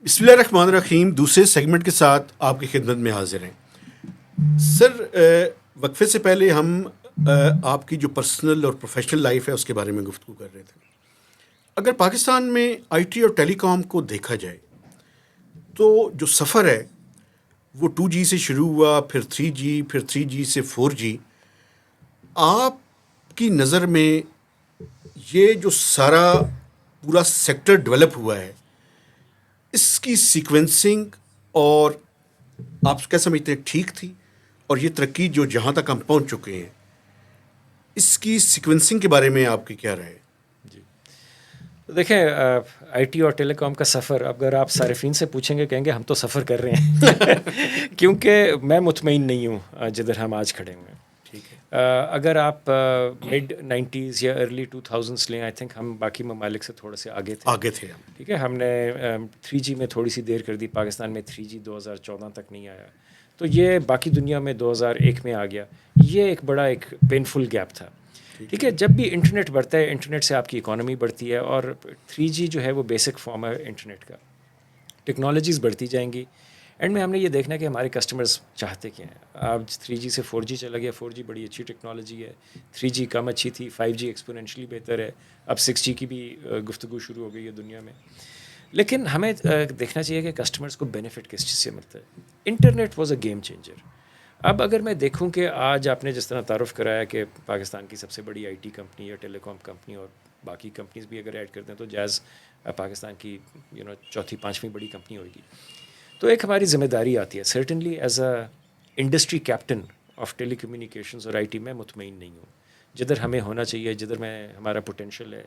بسم اللہ الرحمن الرحیم. دوسرے سیگمنٹ کے ساتھ آپ کی خدمت میں حاضر ہیں. سر وقفے سے پہلے ہم آپ کی جو پرسنل اور پروفیشنل لائف ہے اس کے بارے میں گفتگو کر رہے تھے. اگر پاکستان میں آئی ٹی اور ٹیلی کام کو دیکھا جائے تو جو سفر ہے وہ 2G سے شروع ہوا, پھر 3G, پھر 3G سے 4G. آپ کی نظر میں یہ جو سارا پورا سیکٹر ڈیولپ ہوا ہے, اس کی سیکوینسنگ اور آپ کیا سمجھتے ہیں ٹھیک تھی؟ اور یہ ترقی جو جہاں تک ہم پہنچ چکے ہیں, اس کی سیکوینسنگ کے بارے میں آپ کی کیا رائے ہے؟ جی دیکھیں, آئی ٹی اور ٹیلی کام کا سفر اگر آپ صارفین سے پوچھیں گے کہیں گے ہم تو سفر کر رہے ہیں کیونکہ میں مطمئن نہیں ہوں جدھر ہم آج کھڑے ہوئے ہیں. ٹھیک ہے. اگر آپ مڈ 90s یا ارلی 2000s لیں, آئی تھنک ہم باقی ممالک سے تھوڑے سے آگے تھے. ہم. ٹھیک ہے, ہم نے 3G میں تھوڑی سی دیر کر دی, پاکستان میں 3G 2014 تک نہیں آیا, تو یہ باقی دنیا میں 2001 میں آ گیا. یہ ایک بڑا ایک پینفل گیپ تھا. ٹھیک ہے, جب بھی انٹرنیٹ بڑھتا ہے, انٹرنیٹ سے آپ کی اکانومی بڑھتی ہے, اور 3G جو ہے وہ بیسک فارم ہے انٹرنیٹ کا. ٹیکنالوجیز بڑھتی جائیں گی, اینڈ میں ہم نے یہ دیکھنا کہ ہمارے کسٹمرز چاہتے کیا ہیں. آج 3G سے 4G چلا گیا, 4G بڑی اچھی ٹیکنالوجی ہے, 3G کم اچھی تھی, 5G ایکسپونینشلی بہتر ہے, اب 6G کی بھی گفتگو شروع ہو گئی ہے دنیا میں. لیکن ہمیں دیکھنا چاہیے کہ کسٹمرز کو بینیفٹ کس چیز سے ملتا ہے. Internet was a game changer. اب اگر میں دیکھوں کہ آج آپ نے جس طرح تعارف کرایا کہ پاکستان کی سب سے بڑی آئی ٹی کمپنی یا ٹیلی کام کمپنی, اور باقی کمپنیز بھی اگر ایڈ کرتے ہیں تو جیز پاکستان کی چوتھی پانچویں بڑی کمپنی ہوگی, تو ایک ہماری ذمہ داری آتی ہے certainly as a industry captain of telecommunications اور آئی ٹی. میں مطمئن نہیں ہوں جدھر ہمیں ہونا چاہیے, جدھر میں ہمارا پوٹینشیل ہے,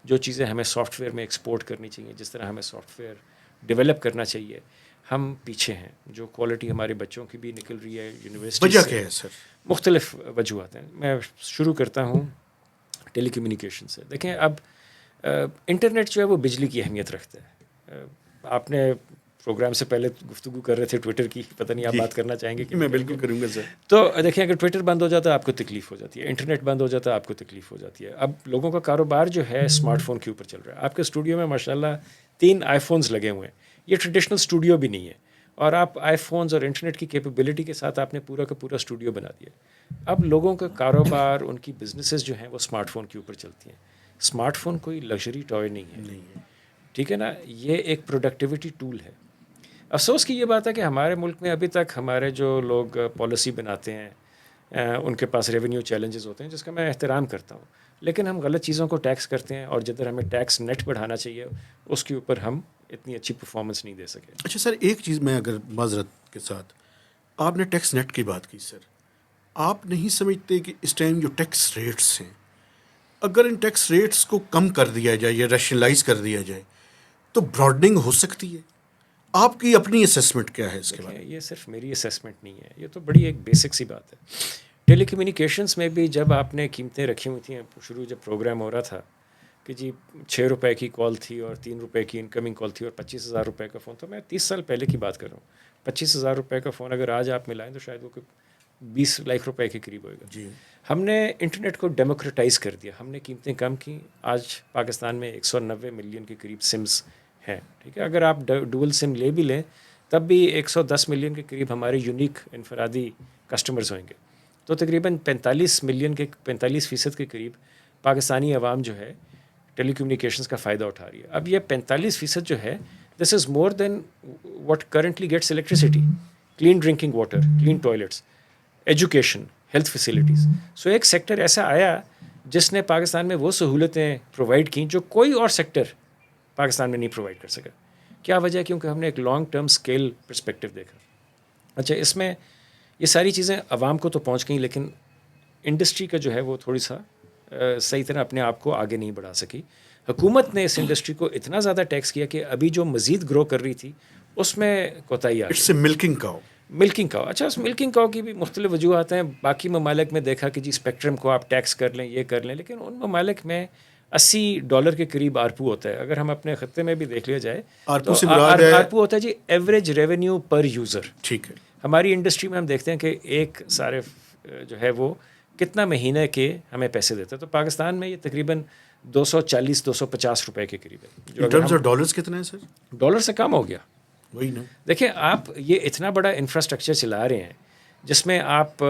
جو چیزیں ہمیں سافٹ ویئر میں ایکسپورٹ کرنی چاہیے, جس طرح ہمیں سافٹ ویئر ڈیولپ کرنا چاہیے, ہم پیچھے ہیں. جو کوالٹی ہمارے بچوں کی بھی نکل رہی ہے یونیورسٹی وجہ سے, کیا ہے سر؟ مختلف وجوہات ہیں. میں شروع کرتا ہوں ٹیلی کمیونیکیشن سے. دیکھیں, اب انٹرنیٹ جو ہے وہ بجلی کی اہمیت رکھتا ہے. آپ نے پروگرام سے پہلے گفتگو کر رہے تھے ٹویٹر کی, پتہ نہیں آپ بات کرنا چاہیں گے کہ میں بالکل کروں گا سر. تو دیکھیں, اگر ٹویٹر بند ہو جاتا ہے آپ کو تکلیف ہو جاتی ہے, انٹرنیٹ بند ہو جاتا ہے آپ کو تکلیف ہو جاتی ہے. اب لوگوں کا کاروبار جو ہے اسمارٹ فون کے اوپر چل رہا ہے. آپ کے اسٹوڈیو میں ماشاءاللہ 3 آئی فونز لگے ہوئے ہیں. یہ ٹریڈیشنل اسٹوڈیو بھی نہیں ہے, اور آپ آئی فونز اور انٹرنیٹ کی کیپیبلٹی کے ساتھ آپ نے پورا کا پورا اسٹوڈیو بنا دیا. اب لوگوں کا کاروبار, ان کی بزنسز جو ہیں وہ اسمارٹ فون کے اوپر چلتی ہیں. اسمارٹ فون کوئی لگژری ٹوائے نہیں ہے, ٹھیک ہے نا, یہ ایک پروڈکٹیوٹی ٹول ہے. افسوس کی یہ بات ہے کہ ہمارے ملک میں ابھی تک ہمارے جو لوگ پالیسی بناتے ہیں ان کے پاس ریونیو چیلنجز ہوتے ہیں, جس کا میں احترام کرتا ہوں, لیکن ہم غلط چیزوں کو ٹیکس کرتے ہیں, اور جدھر ہمیں ٹیکس نیٹ بڑھانا چاہیے اس کے اوپر ہم اتنی اچھی پرفارمنس نہیں دے سکے. اچھا سر, ایک چیز میں اگر معذرت کے ساتھ, آپ نے ٹیکس نیٹ کی بات کی سر, آپ نہیں سمجھتے کہ اس ٹائم جو ٹیکس ریٹس ہیں, اگر ان ٹیکس ریٹس کو کم کر دیا جائے یا ریشنلائز کر دیا جائے تو براڈنگ ہو سکتی ہے؟ آپ کی اپنی اسیسمنٹ کیا ہے اس کے بارے میں؟ یہ صرف میری اسیسمنٹ نہیں ہے, یہ تو بڑی ایک بیسک سی بات ہے. ٹیلی کمیونیکیشنس میں بھی جب آپ نے قیمتیں رکھی ہوئی تھیں, شروع جب پروگرام ہو رہا تھا کہ جی 6 روپے کی کال تھی اور 3 روپے کی انکمنگ کال تھی اور 25,000 روپے کا فون, تو میں 30 سال پہلے کی بات کر رہا ہوں. 25,000 روپے کا فون اگر آج آپ ملائیں تو شاید وہ 20 لاکھ روپے کے قریب ہوئے گا. جی. ہم نے انٹرنیٹ کو ڈیموکریٹائز کر دیا, ہم نے قیمتیں کم کی. آج پاکستان میں 190 ملین کے قریب سمز ہیں, ٹھیک ہے. اگر آپ ڈول سم لے بھی لیں تب بھی 110 ملین کے قریب ہمارے یونیک انفرادی کسٹمرز ہوئیں گے. تو تقریباً 45% کے قریب پاکستانی عوام جو ہے ٹیلی کمیونیکیشنز کا فائدہ اٹھا رہی ہے. اب یہ 45% جو ہے, this is more than what currently gets electricity, clean drinking water, clean toilets, education, health facilities. So ایک سیکٹر ایسا آیا جس نے پاکستان میں وہ سہولتیں پرووائڈ کیں جو کوئی اور سیکٹر پاکستان میں نہیں پرووائڈ کر سکا. کیا وجہ ہے؟ کیونکہ ہم نے ایک لانگ ٹرم اسکیل پرسپیکٹو دیکھا. اچھا, اس میں یہ ساری چیزیں عوام کو تو پہنچ گئیں, لیکن انڈسٹری کا جو ہے وہ تھوڑی سا صحیح طرح اپنے آپ کو آگے نہیں بڑھا سکی. حکومت نے اس انڈسٹری کو اتنا زیادہ ٹیکس کیا کہ ابھی جو مزید گرو کر رہی تھی اس میں کوتاہی آ گئی. ملکنگ کاؤ. ملکنگ کاؤ. اچھا, اس ملکنگ کاؤ کی بھی مختلف وجوہات ہیں. باقی ممالک میں دیکھا کہ جی اسپیکٹرم کو آپ ٹیکس کر لیں, یہ کر لیں, لیکن ان ممالک میں $80 کے قریب آرپو ہوتا ہے. اگر ہم اپنے خطے میں بھی دیکھ لیا جائے تو آرپو ہوتا ہے جی ایوریج ریونیو پر یوزر. ٹھیک ہے. ہماری انڈسٹری میں ہم دیکھتے ہیں کہ ایک صارف جو ہے وہ کتنا مہینے کے ہمیں پیسے دیتا ہے. تو پاکستان میں یہ تقریباً 240-250 روپے کے قریب ہے. ان ٹرمز آف ڈالرز کتنا ہے سر؟ ڈالر سے کم ہو گیا. وہی نا. دیکھیں آپ یہ اتنا بڑا انفراسٹرکچر چلا رہے ہیں جس میں آپ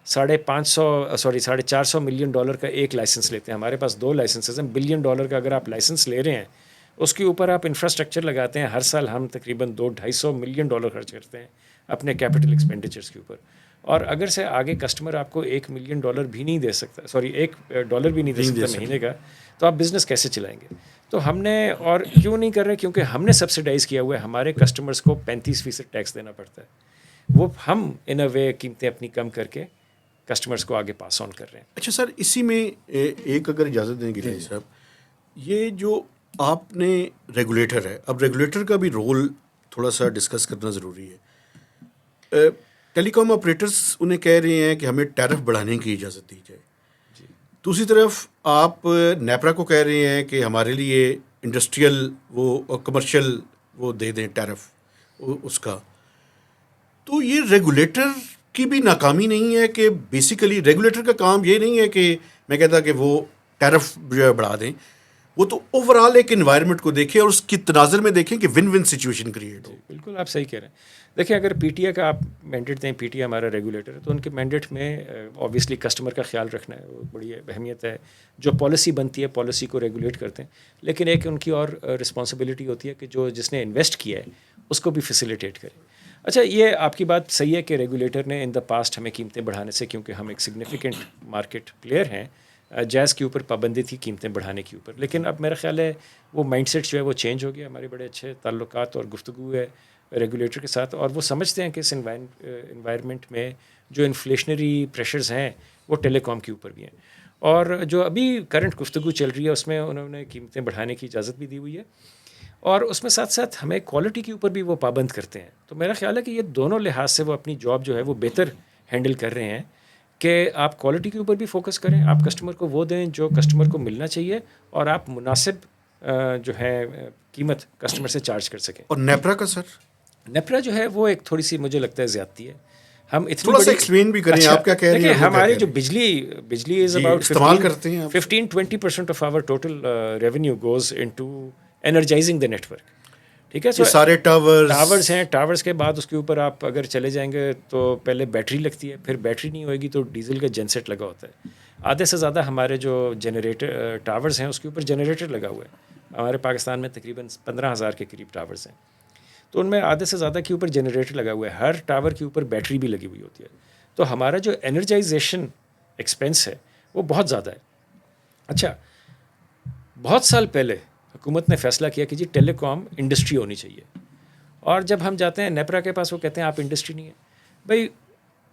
$450 ملین کا ایک لائسنس لیتے ہیں. ہمارے پاس 2 لائسنسز ہیں. $1 بلین کا اگر آپ لائسنس لے رہے ہیں اس کے اوپر آپ انفراسٹرکچر لگاتے ہیں. ہر سال ہم تقریباً $200-250 ملین خرچ کرتے ہیں اپنے کیپٹل ایکسپینڈیچرس کے اوپر. اور اگر سے آگے کسٹمر آپ کو $1 ملین بھی نہیں دے سکتا, $1 بھی نہیں دے سکتا مہینے کا, تو آپ بزنس کیسے چلائیں گے؟ تو ہم نے, اور کیوں نہیں کر رہے, کیونکہ ہم نے سبسیڈائز کیا ہوا ہے. ہمارے کسٹمرز کو 35% ٹیکس دینا پڑتا ہے. وہ ہم ان اے وے قیمتیں اپنی کم کر کے کسٹمرز کو آگے پاس آن کر رہے ہیں. اچھا سر, اسی میں ایک اگر اجازت دیں گے صاحب, یہ جو آپ نے ریگولیٹر ہے, اب ریگولیٹر کا بھی رول تھوڑا سا ڈسکس کرنا ضروری ہے. ٹیلی کام آپریٹرس انہیں کہہ رہے ہیں کہ ہمیں ٹیرف بڑھانے کی اجازت دی جائے. دوسری طرف آپ نیپرا کو کہہ رہے ہیں کہ ہمارے لیے انڈسٹریل وہ کمرشل وہ دے دیں ٹیرف اس کا. تو یہ ریگولیٹر کی بھی ناکامی نہیں ہے کہ بیسیکلی ریگولیٹر کا کام یہ نہیں ہے کہ میں کہتا کہ وہ ٹیرف جو ہے بڑھا dیں, وہ تو اوور آل ایک انوائرمنٹ کو دیکھیں اور اس کی تناظر میں دیکھیں کہ ون ون سچویشن کریٹ ہو. بالکل آپ صحیح کہہ رہے ہیں. دیکھیں اگر پی ٹی اے کا آپ مینڈیٹ دیں, پی ٹی اے ہمارا ریگولیٹر ہے, تو ان کے مینڈیٹ میں اوبیسلی کسٹمر کا خیال رکھنا ہے, وہ بڑی اہمیت ہے. جو پالیسی بنتی ہے پالیسی کو ریگولیٹ کرتے ہیں, لیکن ایک ان کی اور رسپانسبلٹی ہوتی ہے کہ جس نے انویسٹ کیا ہے اس کو بھی فیسیلیٹیٹ کرے. اچھا, یہ آپ کی بات صحیح ہے کہ ریگولیٹر نے ان دا پاسٹ ہمیں قیمتیں بڑھانے سے, کیونکہ ہم ایک سگنیفیکنٹ مارکیٹ پلیئر ہیں, جائز کے اوپر پابندی تھی قیمتیں بڑھانے کے اوپر. لیکن اب میرا خیال ہے وہ مائنڈ سیٹ جو ہے وہ چینج ہو گیا. ہمارے بڑے اچھے تعلقات اور گفتگو ہے ریگولیٹر کے ساتھ, اور وہ سمجھتے ہیں کہ اس انوائرمنٹ میں جو انفلیشنری پریشرز ہیں وہ ٹیلی کام کے اوپر بھی ہیں. اور جو ابھی کرنٹ گفتگو چل رہی ہے اس میں انہوں نے قیمتیں بڑھانے کی اجازت بھی دی ہوئی ہے, اور اس میں ساتھ ساتھ ہمیں کوالٹی کے اوپر بھی وہ پابند کرتے ہیں. تو میرا خیال ہے کہ یہ دونوں لحاظ سے وہ اپنی جاب جو ہے وہ بہتر ہینڈل کر رہے ہیں کہ آپ کوالٹی کے اوپر بھی فوکس کریں, آپ کسٹمر کو وہ دیں جو کسٹمر کو ملنا چاہیے, اور آپ مناسب جو ہے قیمت کسٹمر سے چارج کر سکیں. اور نیپرا کا سر, نیپرا جو ہے وہ ایک تھوڑی سی مجھے لگتا ہے زیادتی ہے. ہم اتنی تھوڑا سا ایکسپلین بھی کریں, آپ کیا کہہ رہے ہیں. ہماری جو بجلی از اباؤٹ استعمال کرتے ہیں 15-20% of our total revenue goes into energizing the network. ٹھیک ہے, سارے ٹاورز ہیں, ٹاورز کے بعد اس کے اوپر آپ اگر چلے جائیں گے تو پہلے بیٹری لگتی ہے, پھر بیٹری نہیں ہوئے گی تو ڈیزل کا جن سیٹ لگا ہوتا ہے. آدھے سے زیادہ ہمارے جو جنریٹر ٹاورز ہیں اس کے اوپر جنریٹر لگا ہوا ہے. ہمارے پاکستان میں تقریباً 15,000 کے قریب ٹاورز ہیں, تو ان میں آدھے سے زیادہ کے اوپر جنریٹر لگا ہوا ہے. ہر ٹاور کے اوپر بیٹری بھی لگی ہوئی ہوتی ہے. تو ہمارا جو انرجائزیشن ایکسپینس ہے وہ بہت زیادہ ہے. اچھا, بہت سال پہلے حکومت نے فیصلہ کیا کہ جی ٹیلی کام انڈسٹری ہونی چاہیے, اور جب ہم جاتے ہیں نیپرا کے پاس وہ کہتے ہیں آپ انڈسٹری نہیں ہے. بھائی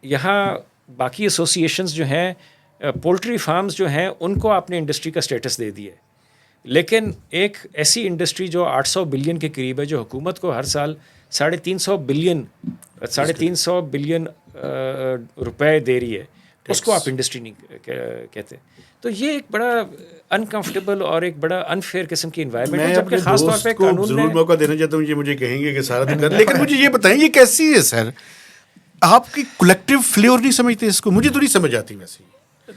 یہاں باقی ایسوسیشنز جو ہیں, پولٹری فارمز جو ہیں, ان کو آپ نے انڈسٹری کا اسٹیٹس دے دیا ہے, لیکن ایک ایسی انڈسٹری جو 800 بلین کے قریب ہے, جو حکومت کو ہر سال 350 بلین روپے دے رہی ہے, اس کو آپ انڈسٹری نہیں کہتے. تو یہ ایک بڑا انکمفرٹیبل اور ایک بڑا انفیئر قسم کی انوائرمنٹ ہے, جبکہ خاص طور پہ قانون ضرور موقع دینا چاہتا ہوں, یہ مجھے کہیں گے کہ سارا دن کر, لیکن مجھے یہ بتائیں یہ کیسی ہے سر, آپ کی کلیکٹیو فلیور نہیں سمجھتے اس کو؟ مجھے تو نہیں سمجھ آتی. ویسے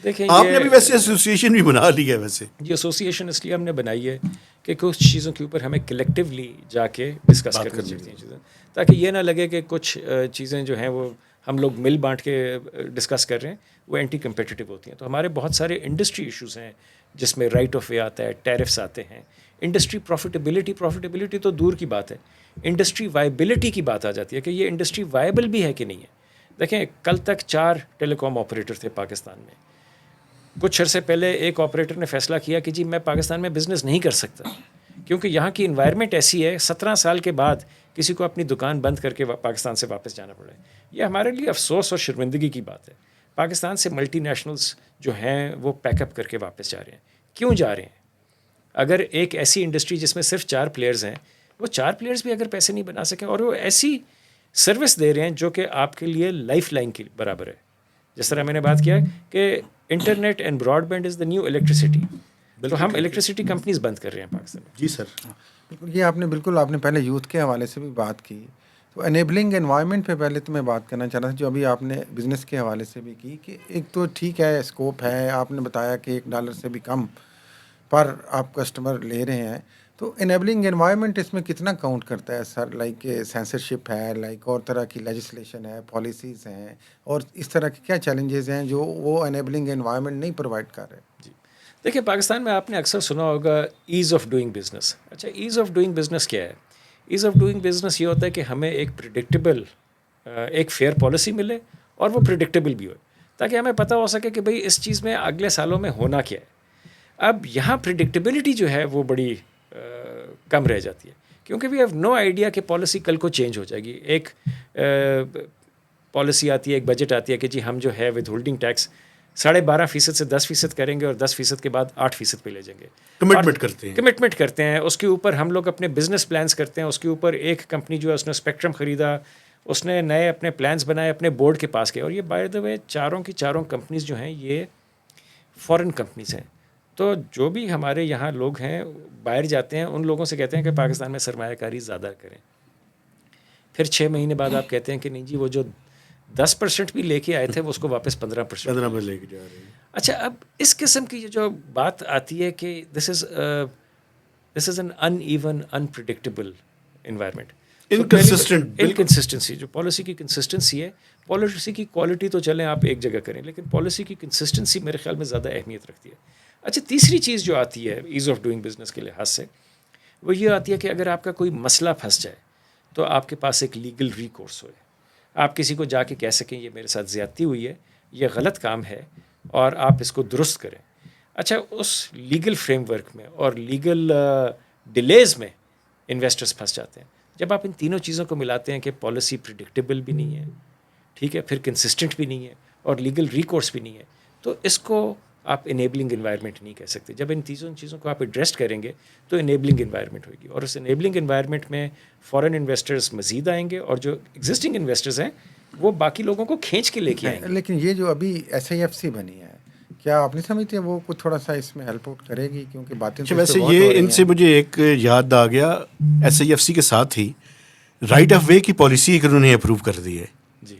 دیکھیں, آپ نے ابھی ویسے ایسوسیشن بھی بنا لی ہے. ویسے یہ ایسوسیشن اس لیے ہم نے بنائی ہے کہ کچھ چیزوں کے اوپر ہمیں کلیکٹیولی جا کے ڈسکس کرنی چاہیے چیزیں, تاکہ یہ نہ لگے کہ کچھ چیزیں جو ہیں وہ ہم لوگ مل بانٹ کے ڈسکس کر رہے ہیں, وہ اینٹی کمپیٹیٹو ہوتی ہیں. تو ہمارے بہت سارے انڈسٹری ایشوز ہیں جس میں رائٹ آف وے آتا ہے, ٹیرفس آتے ہیں, انڈسٹری پروفیٹیبلٹی تو دور کی بات ہے, انڈسٹری وائبلٹی کی بات آ جاتی ہے کہ یہ انڈسٹری وائبل بھی ہے کہ نہیں ہے. دیکھیں, کل تک 4 ٹیلی کام آپریٹر تھے پاکستان میں. کچھ عرصے پہلے ایک آپریٹر نے فیصلہ کیا کہ جی میں پاکستان میں بزنس نہیں کر سکتا, کیونکہ یہاں کی انوائرمنٹ ایسی ہے, 17 سال کے بعد کسی کو اپنی دکان بند کر کے پاکستان سے واپس جانا پڑے. یہ ہمارے لیے افسوس اور شرمندگی کی بات ہے. پاکستان سے ملٹی نیشنلز جو ہیں وہ پیک اپ کر کے واپس جا رہے ہیں. کیوں جا رہے ہیں؟ اگر ایک ایسی انڈسٹری جس میں صرف 4 پلیئرز ہیں, وہ 4 پلیئرز بھی اگر پیسے نہیں بنا سکیں, اور وہ ایسی سروس دے رہے ہیں جو کہ آپ کے لیے لائف لائن کے برابر ہے. جس طرح میں نے بات کیا کہ internet and broadband is the new electricity, تو ہم الیکٹریسٹی کمپنیز بند کر رہے ہیں پاکستان میں. جی سر, بالکل. یہ آپ نے پہلے یوتھ کے حوالے سے بھی بات کی, تو انیبلنگ انوائرمنٹ پہ پہلے تو میں بات کرنا چاہ رہا تھا, جو ابھی آپ نے بزنس کے حوالے سے بھی کی, کہ ایک تو ٹھیک ہے اسکوپ ہے, آپ نے بتایا کہ $1 سے بھی کم پر آپ کسٹمر لے رہے ہیں, تو انیبلنگ انوائرمنٹ اس میں کتنا کاؤنٹ کرتا ہے سر؟ لائک سینسرشپ ہے، لائک اور طرح کی لیجسلیشن ہے، پالیسیز ہیں، اور اس طرح کے کیا چیلنجز ہیں جو وہ انیبلنگ انوائرمنٹ نہیں پرووائڈ کر رہے؟ جی دیکھیں، پاکستان میں آپ نے اکثر سنا ہوگا ایز آف ڈوئنگ بزنس. اچھا، ایز آف ڈوئنگ بزنس کیا ہے؟ ایز آف ڈوئنگ بزنس یہ ہوتا ہے کہ ہمیں ایک پریڈکٹیبل ایک فیئر پالیسی ملے اور وہ پریڈکٹیبل بھی ہو، تاکہ ہمیں پتہ ہو سکے کہ بھئی اس چیز میں اگلے سالوں میں ہونا کیا ہے. اب یہاں پریڈکٹیبلٹی جو ہے وہ بڑی کم رہ جاتی ہے، کیونکہ وی ہیو نو آئیڈیا کہ پالیسی کل کو چینج ہو جائے گی. ایک پالیسی آتی ہے، ایک بجٹ آتی ہے کہ جی ہم جو ہے ود ہولڈنگ ٹیکس 12.5% سے 10% کریں گے اور 10% کے بعد 8% پہ لے جائیں گے. کمٹمنٹ کرتے ہیں اس کے اوپر. ہم لوگ اپنے بزنس پلانس کرتے ہیں اس کے اوپر. ایک کمپنی جو ہے اس نے اسپیکٹرم خریدا، اس نے نئے اپنے پلانس بنائے، اپنے بورڈ کے پاس گئے. اور یہ بائی دا وے چاروں کی چاروں کمپنیز جو ہیں یہ فارن کمپنیز ہیں. تو جو بھی ہمارے یہاں لوگ ہیں باہر جاتے ہیں، ان لوگوں سے کہتے ہیں کہ پاکستان میں سرمایہ کاری زیادہ کریں. پھر 6 مہینے بعد آپ کہتے ہیں کہ نہیں جی وہ جو 10% بھی لے کے آئے تھے وہ اس کو واپس 15% میں لے کے جا رہے ہیں. اچھا، اب اس قسم کی جو بات آتی ہے کہ this is an uneven unpredictable environment, inconsistency. جو پالیسی کی کنسسٹنسی ہے، پالیسی کی کوالٹی تو چلیں آپ ایک جگہ کریں، لیکن پالیسی کی کنسسٹنسی میرے خیال میں زیادہ اہمیت رکھتی ہے. اچھا، تیسری چیز جو آتی ہے ایز آف ڈوئنگ بزنس کے لحاظ سے، وہ یہ آتی ہے کہ اگر آپ کا کوئی مسئلہ پھنس جائے تو آپ کے پاس ایک لیگل ریکورس ہوئے. آپ کسی کو جا کے کہہ سکیں یہ میرے ساتھ زیادتی ہوئی ہے، یہ غلط کام ہے اور آپ اس کو درست کریں. اچھا، اس لیگل فریم ورک میں اور لیگل ڈیلیز میں انویسٹرز پھنس جاتے ہیں. جب آپ ان تینوں چیزوں کو ملاتے ہیں کہ پالیسی پریڈکٹیبل بھی نہیں ہے، ٹھیک ہے، پھر کنسسٹنٹ بھی نہیں ہے اور لیگل ریکورس بھی نہیں ہے، تو اس کو آپ انیبلنگ انوائرمنٹ نہیں کہہ سکتے. جب ان تینوں چیزوں کو آپ ایڈریس کریں گے تو انیبلنگ انوائرمنٹ ہوئے گی، اور اس انیبلنگ انوائرمنٹ میں فارن انویسٹرز مزید آئیں گے اور جو ایگزسٹنگ انویسٹرز ہیں وہ باقی لوگوں کو کھینچ کے لے کے آئیں گے. لیکن یہ جو ابھی SIFC بنی ہے، کیا آپ نہیں سمجھتے وہ کچھ تھوڑا سا اس میں ہیلپ آؤٹ کرے گی؟ کیونکہ باتیں تو ویسے یہ ان سے مجھے ایک یاد آ گیا، SIFC کے ساتھ ہی رائٹ آف وے کی پالیسی ایک انہوں نے اپروو کر دی ہے. جی،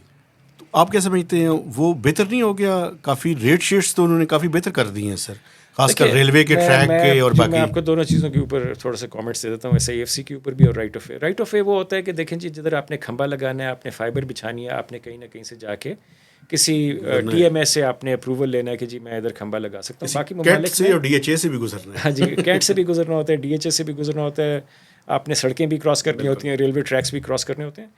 تو آپ کیا سمجھتے ہیں وہ بہتر نہیں ہو گیا؟ کافی ریٹ شیٹس تو انہوں نے کافی بہتر کر دی ہیں سر، خاص کر ریلوے کے ٹریک کے اور باقی. میں آپ کو دونوں چیزوں کے اوپر تھوڑا سا کامنٹس دے دیتا ہوں، SIFC کے اوپر بھی اور right of way. Right of way وہ ہوتا ہے کہ دیکھیں جی جدھر آپ نے کھمبا لگانا ہے، آپ نے فائبر بچھانی ہے، آپ نے کہیں نہ کہیں سے جا کے کسی TMS سے آپ نے اپروول لینا ہے کہ جی میں ادھر کھمبا لگا سکتا ہوں. باقی ممالک سے اور DHA سے بھی گزرنا ہے. ہاں جی، کیٹ سے بھی گزرنا ہوتا ہے، DHA سے بھی گزرنا ہوتا ہے، آپ نے سڑکیں بھی کراس کرنی ہوتی ہیں، ریلوے ٹریکس بھی کراس کرنے ہوتے ہیں.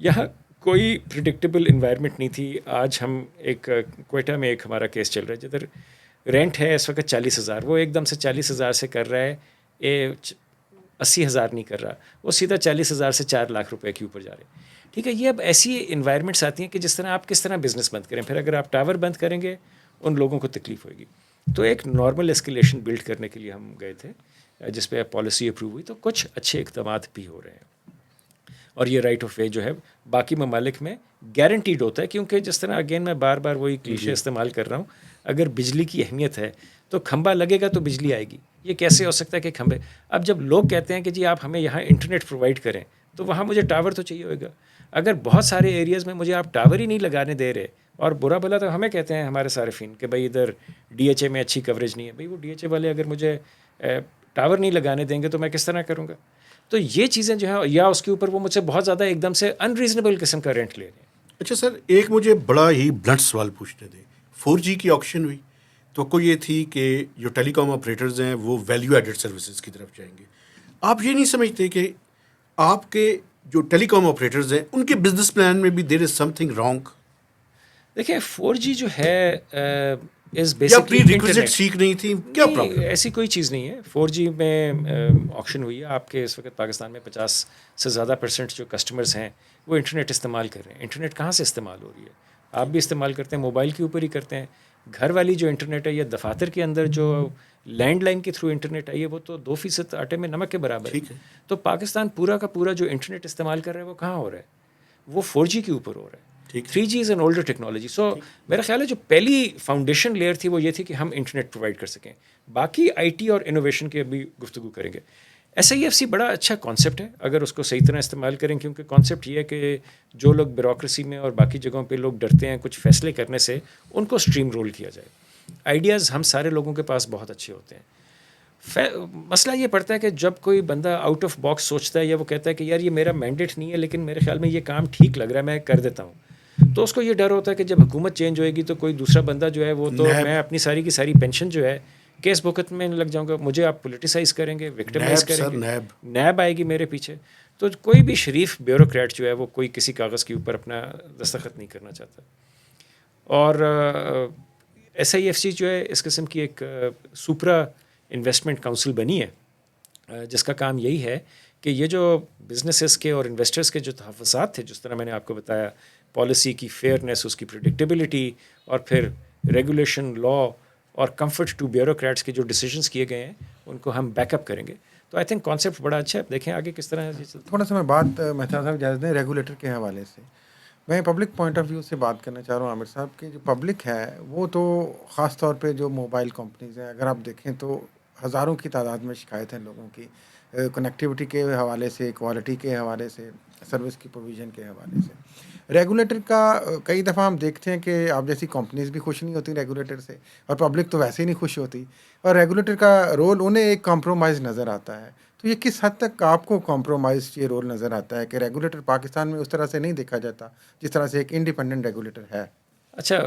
یہاں کوئی پریڈکٹیبل انوائرمنٹ نہیں تھی. آج ہم ایک کوئٹہ میں ایک ہمارا کیس چل رہا ہے جدھر رینٹ ہے اس وقت 40,000، وہ ایک دم سے 40,000 سے کر رہا ہے 80,000 نہیں کر رہا، وہ سیدھا 40,000 سے 4 لاکھ روپے کے اوپر جا رہے ہیں. ٹھیک ہے، یہ اب ایسی انوائرمنٹس آتی ہیں کہ جس طرح آپ کس طرح بزنس بند کریں. پھر اگر آپ ٹاور بند کریں گے ان لوگوں کو تکلیف ہوئے گی. تو ایک نارمل اسکیلیشن بلڈ کرنے کے لیے ہم گئے تھے جس پہ پالیسی اپروو ہوئی، تو کچھ اچھے اقدامات بھی ہو رہے ہیں. اور یہ رائٹ آف وے جو ہے باقی ممالک میں گارنٹیڈ ہوتا ہے، کیونکہ جس طرح اگین میں بار بار وہی کلیشے استعمال کر رہا ہوں، اگر بجلی کی اہمیت ہے تو کھمبا لگے گا تو بجلی آئے گی. یہ کیسے ہو سکتا ہے کہ کھمبے، اب جب لوگ کہتے ہیں کہ جی آپ ہمیں یہاں انٹرنیٹ پرووائڈ کریں تو وہاں مجھے ٹاور تو چاہیے ہوئے گا. اگر بہت سارے ایریاز میں مجھے آپ ٹاور ہی نہیں لگانے دے رہے، اور برا بھلا تو ہمیں کہتے ہیں ہمارے صارفین کہ بھائی ادھر DHA میں اچھی کوریج نہیں ہے. بھائی وہ DHA والے اگر مجھے ٹاور نہیں لگانے دیں گے تو میں کس طرح کروں گا؟ تو یہ چیزیں جو ہیں، یا اس کے اوپر وہ مجھ سے بہت زیادہ ایک دم سے انریزنیبل قسم کا رینٹ لے رہے ہیں. اچھا سر، ایک مجھے بڑا ہی بلنٹ سوال پوچھنے تھے. 4G کی آکشن ہوئی، توقع یہ تھی کہ جو ٹیلی کام آپریٹرز ہیں وہ ویلیو ایڈڈ سروسز کی طرف جائیں گے. آپ یہ نہیں سمجھتے کہ آپ کے جو ٹیلی کام آپریٹرز ہیں ان کے بزنس پلان میں بھی دیر از سم تھنگ رانگ؟ دیکھیں 4G جو ہے ٹھیک نہیں تھی، کیا پرابلم؟ ایسی کوئی چیز نہیں ہے. 4G میں آکشن ہوئی ہے. آپ کے اس وقت پاکستان میں 50 سے زیادہ % جو کسٹمرز ہیں وہ انٹرنیٹ استعمال کر رہے ہیں. انٹرنیٹ کہاں سے استعمال ہو رہی ہے؟ آپ بھی استعمال کرتے ہیں، موبائل کے اوپر ہی کرتے ہیں. گھر والی جو انٹرنیٹ ہے یا دفاتر کے اندر جو لینڈ لائن کے تھرو انٹرنیٹ آئی ہے وہ تو 2% آٹے میں نمک کے برابر ہے. تو پاکستان پورا کا پورا جو انٹرنیٹ استعمال کر رہا ہے وہ کہاں ہو رہا ہے؟ وہ 4G کے اوپر ہو رہا ہے. 3G is an older technology. So میرا خیال ہے جو پہلی فاؤنڈیشن لیئر تھی وہ یہ تھی کہ ہم انٹرنیٹ پرووائڈ کر سکیں. باقی IT اور انوویشن کی ابھی گفتگو کریں گے. SIFC بڑا اچھا کانسیپٹ ہے اگر اس کو صحیح طرح استعمال کریں، کیونکہ کانسیپٹ یہ ہے کہ جو لوگ بیوروکریسی میں اور باقی جگہوں پہ لوگ ڈرتے ہیں کچھ فیصلے کرنے سے، ان کو اسٹریم رول کیا جائے. آئیڈیاز ہم سارے لوگوں کے پاس بہت اچھے ہوتے ہیں. مسئلہ یہ پڑتا ہے کہ جب کوئی بندہ آؤٹ آف باکس سوچتا ہے یا وہ کہتا ہے کہ یار یہ میرا مینڈیٹ نہیں ہے لیکن میرے خیال میں یہ کام ٹھیک لگ رہا ہے میں کر دیتا ہوں، تو اس کو یہ ڈر ہوتا ہے کہ جب حکومت چینج ہوئے گی تو کوئی دوسرا بندہ جو ہے وہ تو میں اپنی ساری کی ساری پینشن جو ہے کیس بکت میں لگ جاؤں گا، مجھے آپ پولیٹیسائز کریں گے، وکٹمائز کریں گے، نیب آئے گی میرے پیچھے. تو کوئی بھی شریف بیوروکریٹ جو ہے وہ کوئی کسی کاغذ کے اوپر اپنا دستخط نہیں کرنا چاہتا. اور ایس آئی ایف سی جو ہے اس قسم کی ایک سپرا انویسٹمنٹ کاؤنسل بنی ہے جس کا کام یہی ہے کہ یہ جو بزنسز کے اور انویسٹرز کے جو تحفظات تھے، جس طرح میں نے آپ کو بتایا، پالیسی کی فیئرنیس، اس کی پریڈکٹیبلٹی، اور پھر ریگولیشن، لا اور کمفرٹ ٹو بیوروکریٹس کے جو ڈیسیجنس کیے گئے ہیں ان کو ہم بیک اپ کریں گے. تو آئی تھنک کانسیپٹ بڑا اچھا ہے. دیکھیں آگے کس طرح. تھوڑا سا میں بات مہتا صاحب اجازت دیں ریگولیٹر کے حوالے سے، میں پبلک پوائنٹ آف ویو سے بات کرنا چاہ رہا ہوں عامر صاحب کہ جو پبلک ہے وہ تو خاص طور پہ جو موبائل کمپنیز ہیں، اگر آپ دیکھیں تو ہزاروں کی تعداد میں شکایت ہیں لوگوں کی کنیکٹیوٹی کے حوالے سے، کوالٹی کے حوالے سے، سروس کی پروویژن کے حوالے سے. ریگولیٹر کا کئی دفعہ ہم دیکھتے ہیں کہ آپ جیسی کمپنیز بھی خوش نہیں ہوتی ریگولیٹر سے، اور پبلک تو ویسے ہی نہیں خوش ہوتی، اور ریگولیٹر کا رول انہیں ایک کمپرومائز نظر آتا ہے. تو یہ کس حد تک آپ کو کمپرومائز یہ رول نظر آتا ہے کہ ریگولیٹر پاکستان میں اس طرح سے نہیں دیکھا جاتا جس طرح سے ایک انڈیپینڈنٹ ریگولیٹر ہے؟ اچھا،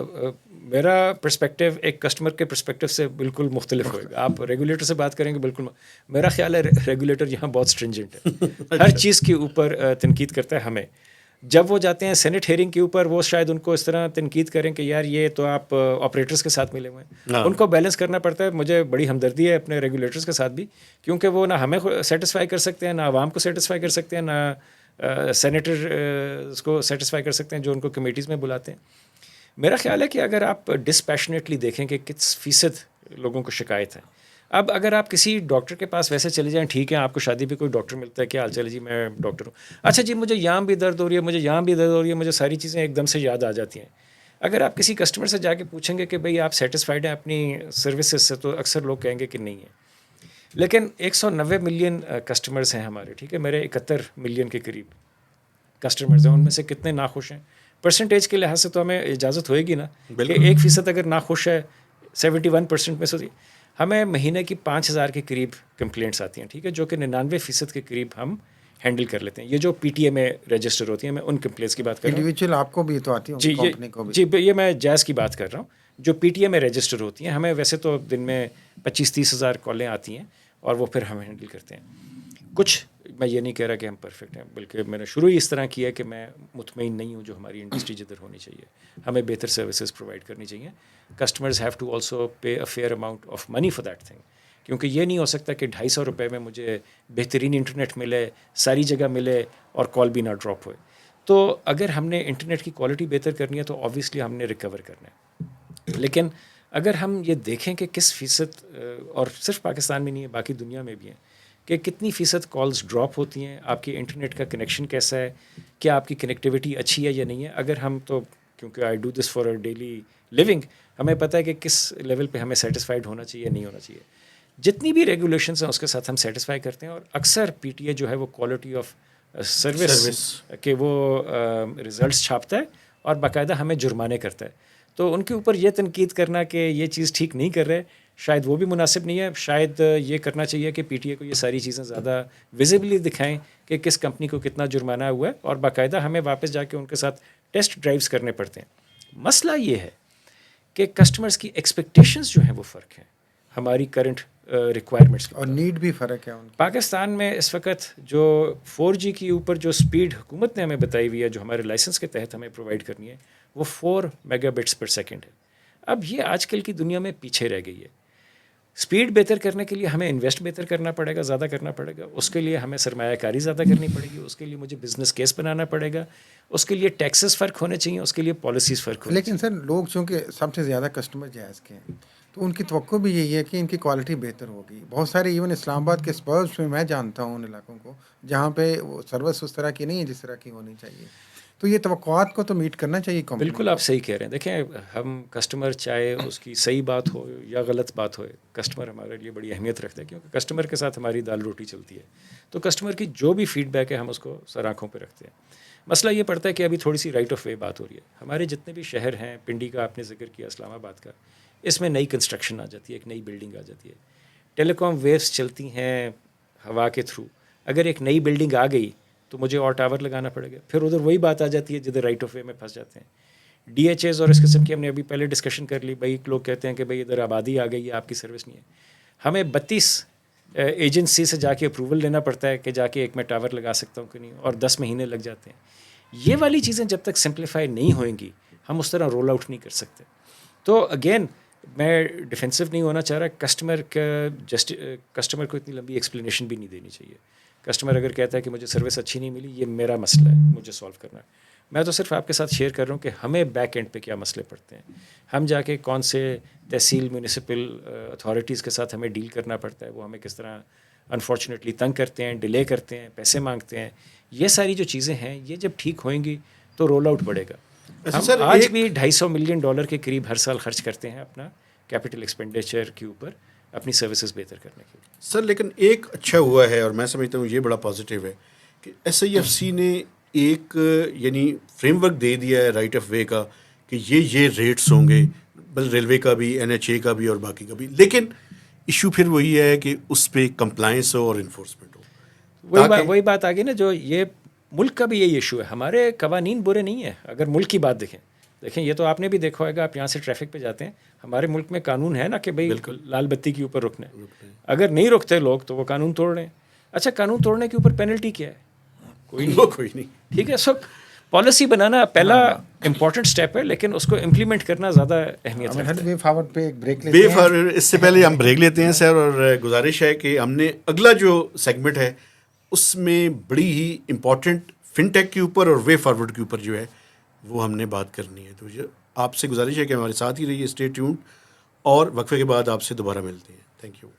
میرا پرسپیکٹیو ایک کسٹمر کے پرسپیکٹیو سے بالکل مختلف ہوئے گا. آپ ریگولیٹر سے بات کریں گے بالکل. میرا خیال ہے ریگولیٹر یہاں بہت اسٹرنجنٹ ہے، ہر چیز کے اوپر تنقید کرتا ہے ہمیں. جب وہ جاتے ہیں سینٹ ہیئرنگ کے اوپر، وہ شاید ان کو اس طرح تنقید کریں کہ یار یہ تو آپ آپریٹرس کے ساتھ ملے ہوئے ہیں. ان کو بیلنس کرنا پڑتا ہے. مجھے بڑی ہمدردی ہے اپنے ریگولیٹرس کے ساتھ بھی، کیونکہ وہ نہ ہمیں سیٹسفائی کر سکتے ہیں، نہ عوام کو سیٹسفائی کر سکتے ہیں، نہ سینیٹر کو سیٹسفائی کر سکتے ہیں جو ان کو کمیٹیز میں بلاتے ہیں. میرا خیال ہے کہ اگر آپ ڈسپیشنیٹلی دیکھیں کہ کس فیصد لوگوں کو شکایت ہے. اب اگر آپ کسی ڈاکٹر کے پاس ویسے چلے جائیں، ٹھیک ہے آپ کو شادی پہ کوئی ڈاکٹر ملتا ہے، کیا حال چل جی میں ڈاکٹر ہوں، اچھا جی مجھے یہاں بھی درد ہو رہی ہے، مجھے یہاں بھی درد ہو رہی ہے، مجھے ساری چیزیں ایک دم سے یاد آ جاتی ہیں. اگر آپ کسی کسٹمر سے جا کے پوچھیں گے کہ بھئی آپ سیٹسفائیڈ ہیں اپنی سروسز سے، تو اکثر لوگ کہیں گے کہ نہیں ہے. لیکن 190 ملین کسٹمرز ہیں ہمارے، ٹھیک ہے، میرے 71 ملین کے قریب کسٹمرز ہیں. ان میں سے کتنے ناخوش ہیں؟ پرسنٹیج کے لحاظ سے تو ہمیں اجازت ہوئے گی نا کہ 1% اگر ناخوش ہے 71% میں سے ہمیں مہینے کی 5000 کے قریب کمپلینٹس آتی ہیں، ٹھیک ہے، جو کہ 99% کے قریب ہم ہینڈل کر لیتے ہیں. یہ جو پی ٹی اے میں رجسٹر ہوتی ہیں، میں ان کمپلینٹس کی بات کر رہا ہوں. انڈیویجول آپ کو بھی تو آتی ہوں کمپنی کو بھی. جی یہ میں جائز کی بات کر رہا ہوں. جو پی ٹی اے میں رجسٹر ہوتی ہیں، ہمیں ویسے تو دن میں 25-30 ہزار کالیں آتی ہیں اور وہ پھر ہم ہینڈل کرتے ہیں. کچھ میں یہ نہیں کہہ رہا کہ ہم پرفیکٹ ہیں، بلکہ میں نے شروع ہی اس طرح کیا ہے کہ میں مطمئن نہیں ہوں جو ہماری انڈسٹری جدھر ہونی چاہیے. ہمیں بہتر سروسز پرووائڈ کرنی چاہیے. Customers have to also pay a fair amount of money for that thing. کیونکہ یہ نہیں ہو سکتا کہ 250 روپے میں مجھے بہترین انٹرنیٹ ملے، ساری جگہ ملے اور کال بھی نہ ڈراپ ہوئے. تو اگر ہم نے انٹرنیٹ کی کوالٹی بہتر کرنی ہے تو آبویسلی ہم نے ریکور کرنا ہے. لیکن اگر ہم یہ دیکھیں کہ کس فیصد، اور صرف پاکستان میں نہیں ہے باقی دنیا میں بھی ہیں، کہ کتنی فیصد کالز ڈراپ ہوتی ہیں، آپ کے انٹرنیٹ کا کنیکشن کیسا ہے، کیا آپ کی کنیکٹیوٹی اچھی ہے یا نہیں ہے. اگر ہم تو کیونکہ I do this for a daily living, ہمیں پتہ ہے کہ کس لیول پہ ہمیں سیٹسفائیڈ ہونا چاہیے نہیں ہونا چاہیے. جتنی بھی ریگولیشنس ہیں اس کے ساتھ ہم سیٹسفائی کرتے ہیں. اور اکثر پی ٹی اے جو ہے وہ کوالٹی آف سروس کہ وہ ریزلٹس چھاپتا ہے اور باقاعدہ ہمیں جرمانے کرتا ہے. تو ان کے اوپر یہ تنقید کرنا کہ یہ چیز ٹھیک نہیں کر رہے، شاید وہ بھی مناسب نہیں ہے. شاید یہ کرنا چاہیے کہ پی ٹی اے کو یہ ساری چیزیں زیادہ ویزیبلی دکھائیں کہ کس کمپنی کو کتنا جرمانہ ہوا ہے، اور باقاعدہ ہمیں واپس جا کے ان کے ساتھ ٹیسٹ ڈرائیوز کرنے پڑتے ہیں. مسئلہ یہ ہے کہ کسٹمرز کی ایکسپیکٹیشنز جو ہیں وہ فرق ہیں ہماری کرنٹ ریکوائرمنٹس کی، اور نیڈ بھی فرق ہے ان کی. پاکستان میں اس وقت جو 4G کی اوپر جو سپیڈ حکومت نے ہمیں بتائی ہوئی ہے، جو ہمارے لائسنس کے تحت ہمیں پرووائڈ کرنی ہے، وہ 4 میگا بٹس پر سیکنڈ ہے. اب یہ آج کل کی دنیا میں پیچھے رہ گئی ہے. سپیڈ بہتر کرنے کے لیے ہمیں انویسٹ بہتر کرنا پڑے گا، زیادہ کرنا پڑے گا. اس کے لیے ہمیں سرمایہ کاری زیادہ کرنی پڑے گی. اس کے لیے مجھے بزنس کیس بنانا پڑے گا. اس کے لیے ٹیکسز فرق ہونے چاہیے. اس کے لیے پالیسیز فرق ہونے لیکن سر لوگ چونکہ سب سے زیادہ کسٹمر جائز کے ہیں تو ان کی توقع بھی یہی ہے کہ ان کی کوالٹی بہتر ہوگی. بہت سارے ایون اسلام آباد کے سبربس میں جانتا ہوں ان علاقوں کو جہاں پہ وہ سروس اس طرح کی نہیں ہے جس طرح کی ہونی چاہیے. تو یہ توقعات کو تو میٹ کرنا چاہیے کمپنی. بالکل آپ صحیح کہہ رہے ہیں. دیکھیں ہم کسٹمر چاہے اس کی صحیح بات ہو یا غلط بات ہو، کسٹمر ہمارے لیے بڑی اہمیت رکھتا ہے، کیونکہ کسٹمر کے ساتھ ہماری دال روٹی چلتی ہے. تو کسٹمر کی جو بھی فیڈ بیک ہے ہم اس کو سر آنکھوں پہ رکھتے ہیں. مسئلہ یہ پڑتا ہے کہ ابھی تھوڑی سی رائٹ آف وے بات ہو رہی ہے. ہمارے جتنے بھی شہر ہیں، پنڈی کا آپ نے ذکر کیا، اسلام آباد کا، اس میں نئی کنسٹرکشن آ جاتی ہے، ایک نئی بلڈنگ آ جاتی ہے. ٹیلی کام ویوز چلتی ہیں ہوا کے تھرو. اگر ایک نئی بلڈنگ آ گئی تو مجھے اور ٹاور لگانا پڑے گا. پھر ادھر وہی بات آ جاتی ہے جدھر رائٹ آف وے میں پھنس جاتے ہیں. ڈی ایچ ایز اور اس قسم کی ہم نے ابھی پہلے ڈسکشن کر لی. بھائی لوگ کہتے ہیں کہ بھائی ادھر آبادی آ گئی ہے, آپ کی سروس نہیں ہے. ہمیں 32 ایجنسی سے جا کے اپروول لینا پڑتا ہے کہ جا کے ایک میں ٹاور لگا سکتا ہوں کہ نہیں, اور 10 مہینے لگ جاتے ہیں. یہ والی چیزیں جب تک سمپلیفائی نہیں ہوئیں گی ہم اس طرح رول آؤٹ نہیں کر سکتے. تو اگین میں ڈیفینسو نہیں ہونا چاہ رہا. کسٹمر کو اتنی لمبی ایکسپلینیشن بھی نہیں دینی چاہیے. کسٹمر اگر کہتا ہے کہ مجھے سروس اچھی نہیں ملی, یہ میرا مسئلہ ہے, مجھے سالو کرنا ہے. میں تو صرف آپ کے ساتھ شیئر کر رہا ہوں کہ ہمیں بیک اینڈ پہ کیا مسئلے پڑتے ہیں. ہم جا کے کون سے تحصیل میونسپل اتھارٹیز کے ساتھ ہمیں ڈیل کرنا پڑتا ہے, وہ ہمیں کس طرح انفارچونیٹلی تنگ کرتے ہیں, ڈیلے کرتے ہیں, پیسے مانگتے ہیں. یہ ساری جو چیزیں ہیں یہ جب ٹھیک ہوئیں گی تو رول آؤٹ بڑھے گا. ہم آج بھی $250 ملین کے قریب ہر سال خرچ کرتے ہیں اپنا کیپٹل ایکسپینڈیچر کے اوپر اپنی سروسز بہتر کرنے کے لیے. سر لیکن ایک اچھا ہوا ہے اور میں سمجھتا ہوں یہ بڑا پازیٹیو ہے کہ ایس آئی ایف سی نے ایک یعنی فریم ورک دے دیا ہے رائٹ آف وے کا کہ یہ ریٹس ہوں گے, بل ریلوے کا بھی, این ایچ اے کا بھی اور باقی کا بھی. لیکن ایشو پھر وہی ہے کہ اس پہ کمپلائنس ہو اور انفورسمنٹ ہو. وہی بات آ گئی نا, جو یہ ملک کا بھی یہی ایشو ہے. ہمارے قوانین برے نہیں ہیں. اگر ملک کی بات دیکھیں یہ تو آپ نے بھی دیکھا ہوگا, آپ یہاں سے ٹریفک پہ جاتے ہیں, ہمارے ملک میں قانون ہے نا کہ بھائی لال بتی کے اوپر رکنا ہے. اگر نہیں رکتے لوگ تو وہ قانون توڑ رہے ہیں. اچھا قانون توڑنے کے اوپر پینلٹی کیا ہے؟ کوئی نہیں. ٹھیک ہے, سو پالیسی بنانا پہلا امپورٹنٹ اسٹیپ ہے, لیکن اس کو امپلیمنٹ کرنا زیادہ اہمیت رکھتا ہے. وے فارورڈ پہ ایک بریک لیتے ہیں. اس سے پہلے ہم بریک لیتے ہیں سر, اور گزارش ہے کہ ہم نے اگلا جو سیگمنٹ ہے اس میں بڑی ہی امپورٹنٹ فن ٹیک کے اوپر اور وے فارورڈ کے اوپر جو ہے وہ ہم نے بات کرنی ہے. تو آپ سے گزارش ہے کہ ہمارے ساتھ ہی رہیے, اسٹے ٹیونڈ, اور وقفے کے بعد آپ سے دوبارہ ملتے ہیں. Thank you.